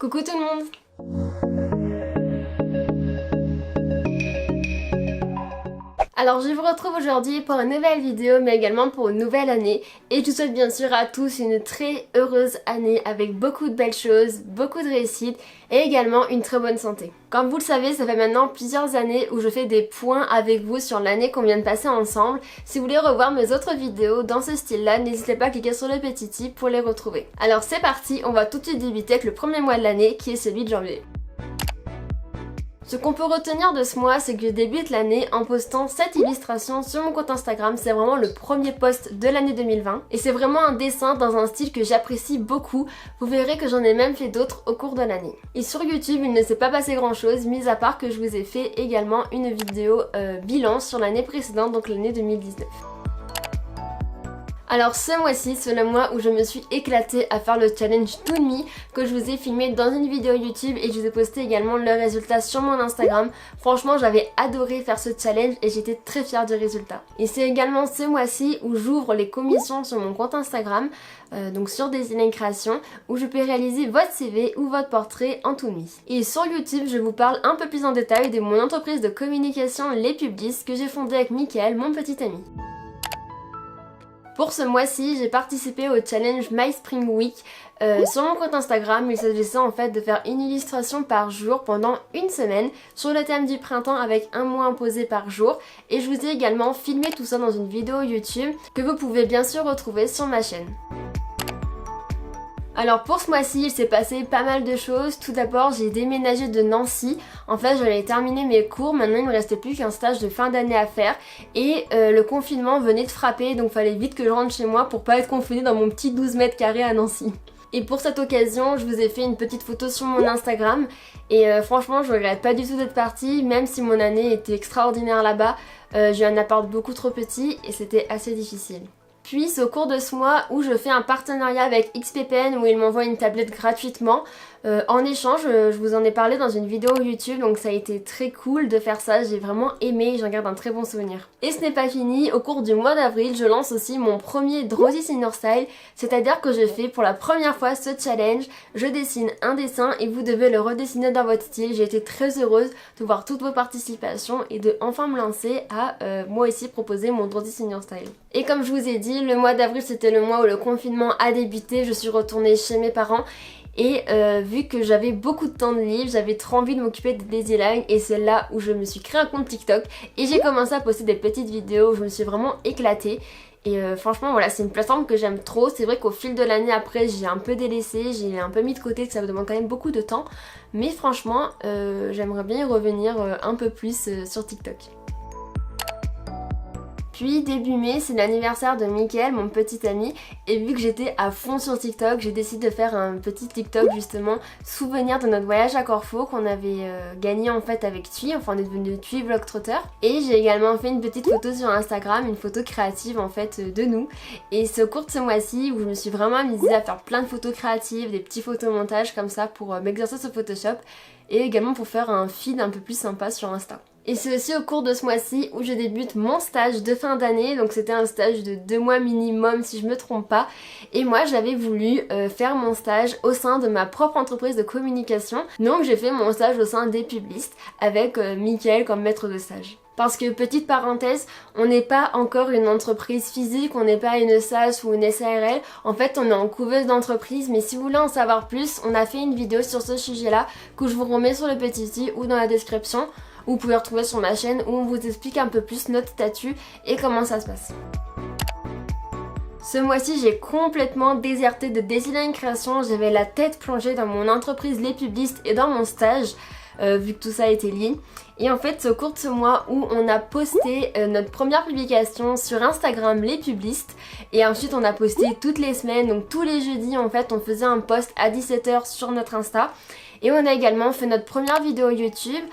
Coucou tout le monde! Alors je vous retrouve aujourd'hui pour une nouvelle vidéo mais également pour une nouvelle année et je vous souhaite bien sûr à tous une très heureuse année avec beaucoup de belles choses, beaucoup de réussite et également une très bonne santé. Comme vous le savez, ça fait maintenant plusieurs années où je fais des points avec vous sur l'année qu'on vient de passer ensemble. Si vous voulez revoir mes autres vidéos dans ce style-là, n'hésitez pas à cliquer sur le petit i pour les retrouver. Alors c'est parti, on va tout de suite débuter avec le premier mois de l'année qui est celui de janvier. Ce qu'on peut retenir de ce mois, c'est que je débute l'année en postant cette illustration sur mon compte Instagram. C'est vraiment le premier post de l'année 2020 et c'est vraiment un dessin dans un style que j'apprécie beaucoup. Vous verrez que j'en ai même fait d'autres au cours de l'année. Et sur YouTube, il ne s'est pas passé grand chose, mis à part que je vous ai fait également une vidéo bilan sur l'année précédente, donc l'année 2019. Alors ce mois-ci, c'est le mois où je me suis éclatée à faire le challenge Toon Me que je vous ai filmé dans une vidéo YouTube et je vous ai posté également le résultat sur mon Instagram. Franchement, j'avais adoré faire ce challenge et j'étais très fière du résultat. Et c'est également ce mois-ci où j'ouvre les commissions sur mon compte Instagram, donc sur Design Création, où je peux réaliser votre CV ou votre portrait en Toon Me. Et sur YouTube, je vous parle un peu plus en détail de mon entreprise de communication Les Publis que j'ai fondée avec Mickaël, mon petit ami. Pour ce mois-ci, j'ai participé au challenge My Spring Week sur mon compte Instagram. Il s'agissait en fait de faire une illustration par jour pendant une semaine sur le thème du printemps avec un mois imposé par jour. Et je vous ai également filmé tout ça dans une vidéo YouTube que vous pouvez bien sûr retrouver sur ma chaîne. Alors pour ce mois-ci, il s'est passé pas mal de choses. Tout d'abord, j'ai déménagé de Nancy. En fait, j'allais terminer mes cours. Maintenant, il me restait plus qu'un stage de fin d'année à faire. Et le confinement venait de frapper, donc fallait vite que je rentre chez moi pour pas être confinée dans mon petit 12 mètres carrés à Nancy. Et pour cette occasion, je vous ai fait une petite photo sur mon Instagram. Et franchement, je regrette pas du tout d'être partie, même si mon année était extraordinaire là-bas. J'ai eu un appart beaucoup trop petit et c'était assez difficile. Puis c'est au cours de ce mois où je fais un partenariat avec XPPN où ils m'envoient une tablette gratuitement. En échange, je vous en ai parlé dans une vidéo YouTube, donc ça a été très cool de faire ça, j'ai vraiment aimé et j'en garde un très bon souvenir. Et ce n'est pas fini, au cours du mois d'avril, je lance aussi mon premier Drosy Senior Style, c'est-à-dire que je fais pour la première fois ce challenge, je dessine un dessin et vous devez le redessiner dans votre style. J'ai été très heureuse de voir toutes vos participations et de enfin me lancer à moi aussi proposer mon Drosy Senior Style. Et comme je vous ai dit, le mois d'avril c'était le mois où le confinement a débuté, je suis retournée chez mes parents. Et vu que j'avais beaucoup de temps de libre, j'avais trop envie de m'occuper de design et c'est là où je me suis créé un compte TikTok et j'ai commencé à poster des petites vidéos où je me suis vraiment éclatée. Et franchement voilà, c'est une plateforme que j'aime trop. C'est vrai qu'au fil de l'année après j'ai un peu délaissé, j'ai un peu mis de côté, que ça me demande quand même beaucoup de temps. Mais franchement j'aimerais bien y revenir un peu plus sur TikTok. Puis début mai, c'est l'anniversaire de Mickaël, mon petit ami, et vu que j'étais à fond sur TikTok, j'ai décidé de faire un petit TikTok justement souvenir de notre voyage à Corfou qu'on avait gagné en fait avec Tui, enfin on est devenu Tui Vlogtrotter. Et j'ai également fait une petite photo sur Instagram, une photo créative en fait de nous. Et c'est au cours de ce mois-ci où je me suis vraiment amusée à faire plein de photos créatives, des petits photomontages comme ça pour m'exercer sur Photoshop et également pour faire un feed un peu plus sympa sur Insta. Et c'est aussi au cours de ce mois-ci où je débute mon stage de fin d'année, donc c'était un stage de 2 mois minimum si je me trompe pas. Et moi j'avais voulu faire mon stage au sein de ma propre entreprise de communication, donc j'ai fait mon stage au sein des Publistes avec Mickaël comme maître de stage. Parce que, petite parenthèse, on n'est pas encore une entreprise physique, on n'est pas une SAS ou une SARL. En fait, on est en couveuse d'entreprise, mais si vous voulez en savoir plus, on a fait une vidéo sur ce sujet-là que je vous remets sur le petit i ou dans la description. Ou vous pouvez retrouver sur ma chaîne où on vous explique un peu plus notre statut et comment ça se passe. Ce mois-ci, j'ai complètement déserté de Design Création, j'avais la tête plongée dans mon entreprise Les Publistes et dans mon stage, vu que tout ça était lié. Et en fait, c'est au cours de ce mois où on a posté notre première publication sur Instagram Les Publistes. Et ensuite, on a posté toutes les semaines, donc tous les jeudis en fait, on faisait un post à 17 h sur notre Insta. Et on a également fait notre première vidéo YouTube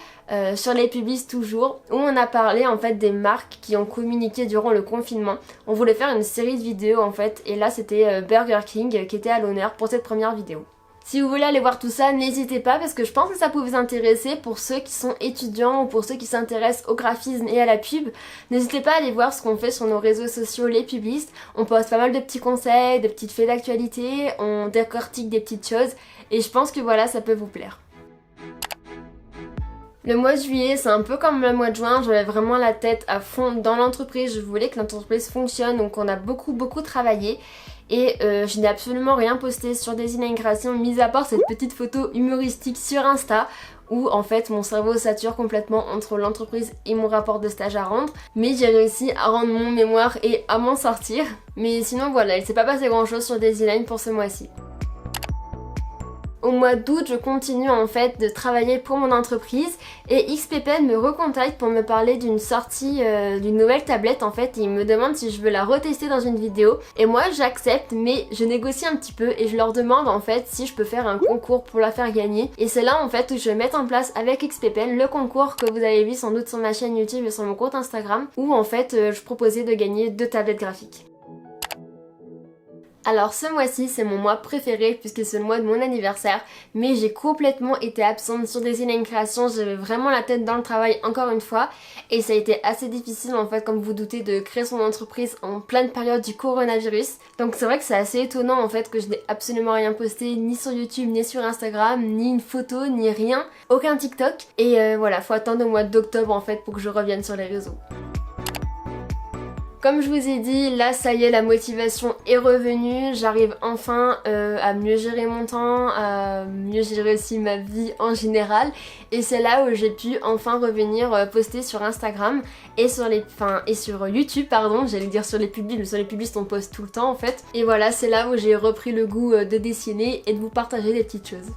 sur Les Publistes toujours, où on a parlé en fait des marques qui ont communiqué durant le confinement. On voulait faire une série de vidéos en fait, et là c'était Burger King qui était à l'honneur pour cette première vidéo. Si vous voulez aller voir tout ça, n'hésitez pas parce que je pense que ça peut vous intéresser pour ceux qui sont étudiants ou pour ceux qui s'intéressent au graphisme et à la pub. N'hésitez pas à aller voir ce qu'on fait sur nos réseaux sociaux, les publistes. On poste pas mal de petits conseils, de petites faits d'actualité, on décortique des petites choses et je pense que voilà, ça peut vous plaire. Le mois de juillet, c'est un peu comme le mois de juin, j'avais vraiment la tête à fond dans l'entreprise, je voulais que l'entreprise fonctionne, donc on a beaucoup travaillé. Et je n'ai absolument rien posté sur Design Création, mis à part cette petite photo humoristique sur Insta, où en fait mon cerveau sature complètement entre l'entreprise et mon rapport de stage à rendre. Mais j'ai réussi à rendre mon mémoire et à m'en sortir. Mais sinon voilà, il s'est pas passé grand chose sur Design pour ce mois-ci. Au mois d'août, je continue en fait de travailler pour mon entreprise et XPPN me recontacte pour me parler d'une sortie d'une nouvelle tablette en fait et il me demande si je veux la retester dans une vidéo et moi j'accepte mais je négocie un petit peu et je leur demande en fait si je peux faire un concours pour la faire gagner et c'est là en fait où je vais mettre en place avec XPPN le concours que vous avez vu sans doute sur ma chaîne YouTube et sur mon compte Instagram où en fait je proposais de gagner 2 tablettes graphiques. Alors ce mois-ci c'est mon mois préféré puisque c'est le mois de mon anniversaire mais j'ai complètement été absente sur Design Création, j'avais vraiment la tête dans le travail encore une fois et ça a été assez difficile en fait comme vous doutez de créer son entreprise en pleine période du coronavirus. Donc c'est vrai que c'est assez étonnant en fait que je n'ai absolument rien posté ni sur YouTube ni sur Instagram, ni une photo, ni rien, aucun TikTok et voilà, faut attendre au mois d'octobre en fait pour que je revienne sur les réseaux. Comme je vous ai dit, là ça y est, la motivation est revenue, j'arrive enfin à mieux gérer mon temps, à mieux gérer aussi ma vie en général et c'est là où j'ai pu enfin revenir poster sur Instagram et sur YouTube pardon, j'allais dire sur les publis, mais sur les publis on poste tout le temps en fait et voilà, c'est là où j'ai repris le goût de dessiner et de vous partager des petites choses.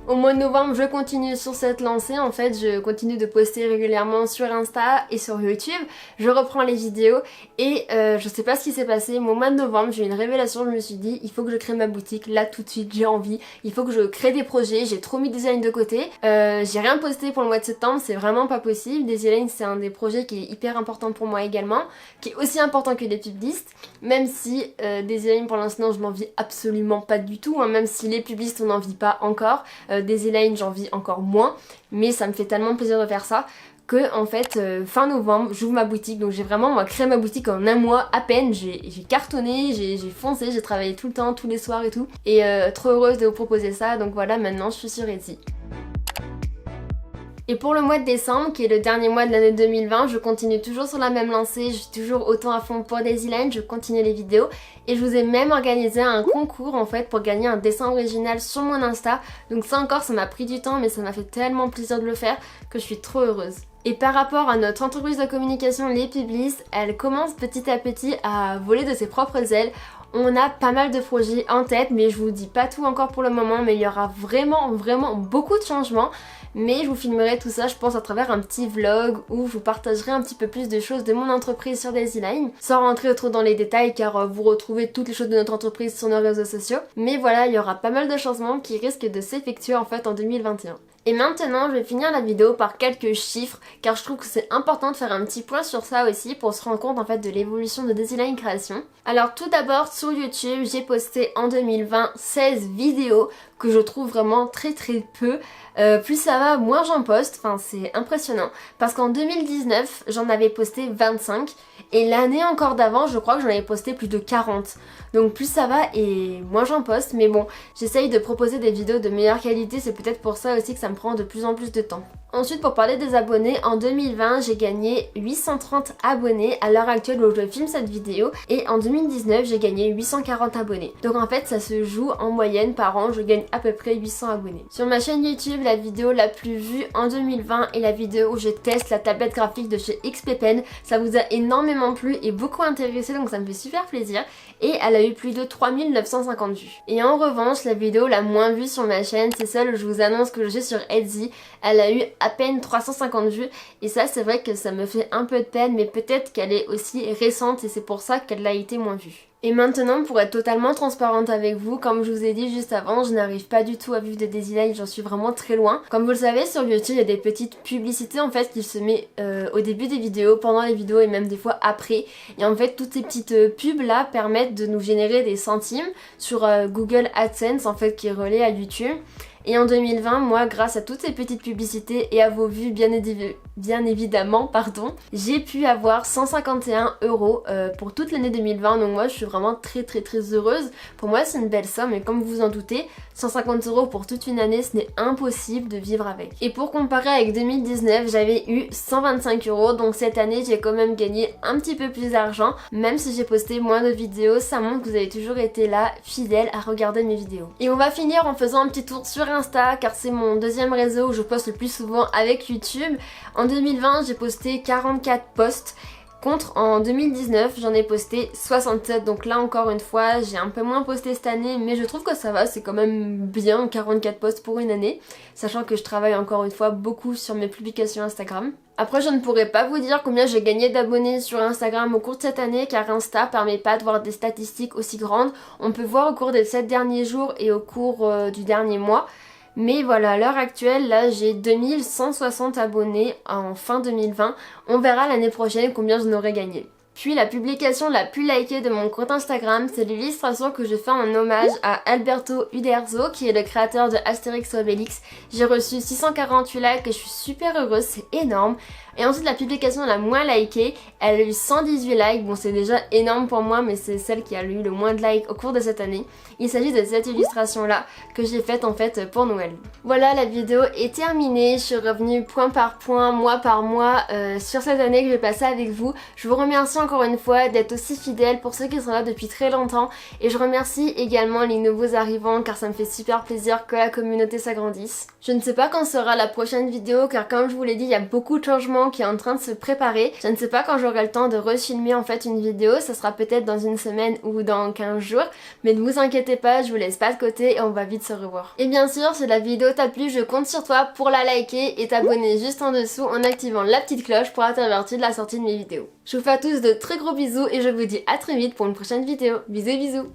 Au mois de novembre, je continue sur cette lancée, en fait, je continue de poster régulièrement sur Insta et sur YouTube, je reprends les vidéos et je sais pas ce qui s'est passé, mais au mois de novembre, j'ai eu une révélation, je me suis dit, il faut que je crée ma boutique, là tout de suite, j'ai envie, il faut que je crée des projets, j'ai trop mis Design de côté, j'ai rien posté pour le mois de septembre, c'est vraiment pas possible, Design c'est un des projets qui est hyper important pour moi également, qui est aussi important que les publistes, même si Design pour l'instant je n'en vis absolument pas du tout, hein, même si les publistes on n'en vit pas encore, Design j'en vis encore moins mais ça me fait tellement plaisir de faire ça que en fait fin novembre j'ouvre ma boutique donc j'ai vraiment créé ma boutique en un mois à peine, j'ai cartonné, j'ai foncé, j'ai travaillé tout le temps, tous les soirs et tout et trop heureuse de vous proposer ça donc voilà maintenant je suis sur Etsy. Et pour le mois de décembre, qui est le dernier mois de l'année 2020, je continue toujours sur la même lancée, je suis toujours autant à fond pour Design, je continue les vidéos et je vous ai même organisé un concours en fait pour gagner un dessin original sur mon Insta. Donc ça encore, ça m'a pris du temps mais ça m'a fait tellement plaisir de le faire que je suis trop heureuse. Et par rapport à notre entreprise de communication Les Publis, elle commence petit à petit à voler de ses propres ailes. On a pas mal de projets en tête mais je vous dis pas tout encore pour le moment mais il y aura vraiment beaucoup de changements. Mais je vous filmerai tout ça je pense à travers un petit vlog où je vous partagerai un petit peu plus de choses de mon entreprise sur Design sans rentrer trop dans les détails car vous retrouvez toutes les choses de notre entreprise sur nos réseaux sociaux. Mais voilà, il y aura pas mal de changements qui risquent de s'effectuer en fait en 2021. Et maintenant je vais finir la vidéo par quelques chiffres car je trouve que c'est important de faire un petit point sur ça aussi pour se rendre compte en fait de l'évolution de Design Création. Alors tout d'abord sur YouTube j'ai posté en 2020 16 vidéos que je trouve vraiment très peu. Plus ça va, moins j'en poste, enfin c'est impressionnant. Parce qu'en 2019 j'en avais posté 25 et l'année encore d'avant je crois que j'en avais posté plus de 40. Donc plus ça va et moins j'en poste mais bon j'essaye de proposer des vidéos de meilleure qualité, c'est peut-être pour ça aussi que ça me prend de plus en plus de temps. Ensuite pour parler des abonnés, en 2020 j'ai gagné 830 abonnés à l'heure actuelle où je filme cette vidéo et en 2019 j'ai gagné 840 abonnés. Donc en fait ça se joue en moyenne par an, je gagne à peu près 800 abonnés. Sur ma chaîne YouTube, la vidéo la plus vue en 2020 est la vidéo où je teste la tablette graphique de chez XPPN. Ça vous a énormément plu et beaucoup intéressé donc ça me fait super plaisir et elle a eu plus de 3950 vues. Et en revanche la vidéo la moins vue sur ma chaîne c'est celle où je vous annonce que je suis sur Etsy. Elle a eu à peine 350 vues et ça c'est vrai que ça me fait un peu de peine mais peut-être qu'elle est aussi récente et c'est pour ça qu'elle a été moins vue. Et maintenant, pour être totalement transparente avec vous, comme je vous ai dit juste avant, je n'arrive pas du tout à vivre de Daisylife, j'en suis vraiment très loin. Comme vous le savez, sur YouTube, il y a des petites publicités en fait qui se met au début des vidéos, pendant les vidéos et même des fois après. Et en fait, toutes ces petites pubs là permettent de nous générer des centimes sur Google AdSense en fait qui est relié à YouTube. Et en 2020, moi, grâce à toutes ces petites publicités et à vos vues bien évidemment, j'ai pu avoir 151 € pour toute l'année 2020. Donc moi, je suis vraiment très heureuse. Pour moi, c'est une belle somme et comme vous vous en doutez, 150 € pour toute une année, ce n'est impossible de vivre avec. Et pour comparer avec 2019, j'avais eu 125 €. Donc cette année, j'ai quand même gagné un petit peu plus d'argent. Même si j'ai posté moins de vidéos, ça montre que vous avez toujours été là, fidèles à regarder mes vidéos. Et on va finir en faisant un petit tour sur Insta, car c'est mon deuxième réseau où je poste le plus souvent avec YouTube. En 2020, j'ai posté 44 posts. Contre en 2019, j'en ai posté 67, donc là encore une fois, j'ai un peu moins posté cette année, mais je trouve que ça va, c'est quand même bien 44 posts pour une année, sachant que je travaille encore une fois beaucoup sur mes publications Instagram. Après, je ne pourrais pas vous dire combien j'ai gagné d'abonnés sur Instagram au cours de cette année, car Insta permet pas de voir des statistiques aussi grandes. On peut voir au cours des 7 derniers jours et au cours du dernier mois. Mais voilà, à l'heure actuelle, là j'ai 2160 abonnés en fin 2020. On verra l'année prochaine combien j'en aurai gagné. Puis la publication la plus likée de mon compte Instagram, c'est l'illustration que je fais en hommage à Alberto Uderzo, qui est le créateur de Astérix Obélix. J'ai reçu 648 likes et je suis super heureuse, c'est énorme. Et ensuite la publication la moins likée, elle a eu 118 likes, bon c'est déjà énorme pour moi mais c'est celle qui a eu le moins de likes au cours de cette année. Il s'agit de cette illustration là que j'ai faite en fait pour Noël. Voilà, la vidéo est terminée, je suis revenue point par point, mois par mois sur cette année que j'ai passée avec vous. Je vous remercie encore une fois d'être aussi fidèles pour ceux qui sont là depuis très longtemps et je remercie également les nouveaux arrivants car ça me fait super plaisir que la communauté s'agrandisse. Je ne sais pas quand sera la prochaine vidéo car comme je vous l'ai dit, il y a beaucoup de changements qui est en train de se préparer. Je ne sais pas quand j'aurai le temps de refilmer en fait une vidéo, ça sera peut-être dans une semaine ou dans 15 jours, mais ne vous inquiétez pas, je vous laisse pas de côté et on va vite se revoir. Et bien sûr, si la vidéo t'a plu, je compte sur toi pour la liker et t'abonner juste en dessous en activant la petite cloche pour être averti de la sortie de mes vidéos. Je vous fais à tous de très gros bisous et je vous dis à très vite pour une prochaine vidéo. Bisous bisous.